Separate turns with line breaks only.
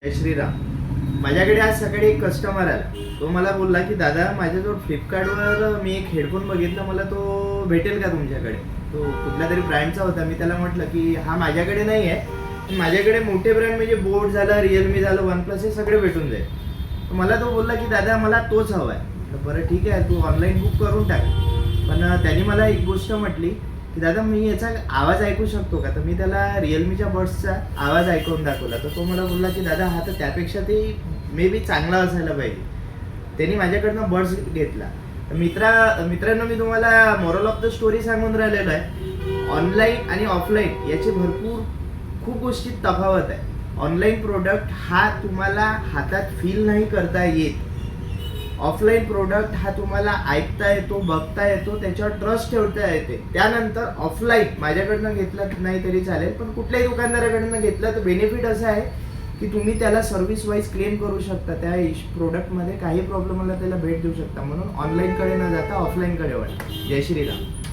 जय श्रीराम. माझ्याकडे आज सकाळी एक कस्टमर आला. तो मला बोलला की दादा माझ्याजवळ फ्लिपकार्टवर मी एक हेडफोन बघितला, मला तो भेटेल का तुमच्याकडे. तो कुठल्या तरी ब्रँडचा होता. मी त्याला म्हटलं की हा माझ्याकडे नाही आहे, माझ्याकडे मोठे ब्रँड म्हणजे बोट झालं, रिअलमी झालं, वन प्लस, हे सगळे भेटून जाईल. तर मला तो बोलला की दादा मला तोच हवा आहे. तर बरं ठीक आहे, तू ऑनलाईन बुक करून टाक. पण त्यांनी मला एक गोष्ट म्हटली की दादा मी याचा आवाज ऐकू शकतो का. तर मी त्याला रिअलमीच्या बड्सचा आवाज ऐकून दाखवला. तर तो मला बोलला की दादा हा तर त्यापेक्षा ते मे बी चांगला असायला पाहिजे. त्यांनी माझ्याकडनं बड्स घेतला. तर मित्रांनो, मी तुम्हाला मोरल ऑफ द स्टोरी सांगून राहिलेलो आहे. ऑनलाईन आणि ऑफलाईन याची खूप गोष्टीत तफावत आहे. ऑनलाईन प्रोडक्ट हा तुम्हाला हातात फील नाही करता येत. ऑफलाईन प्रोडक्ट हा तुम्हाला ऐकता येतो, बघता येतो, त्याच्यावर ट्रस्ट ठेवता येते. त्यानंतर ऑफलाईन माझ्याकडनं घेतलं नाही तरी चालेल, पण कुठल्याही दुकानदाराकडनं घेतलं तर बेनिफिट असं आहे की तुम्ही त्याला सर्व्हिस वाईज क्लेम करू शकता. त्या प्रोडक्टमध्ये काही प्रॉब्लेम आला त्याला भेट देऊ शकता. म्हणून ऑनलाईनकडे न जाता ऑफलाईनकडे वळा. जय श्रीराम.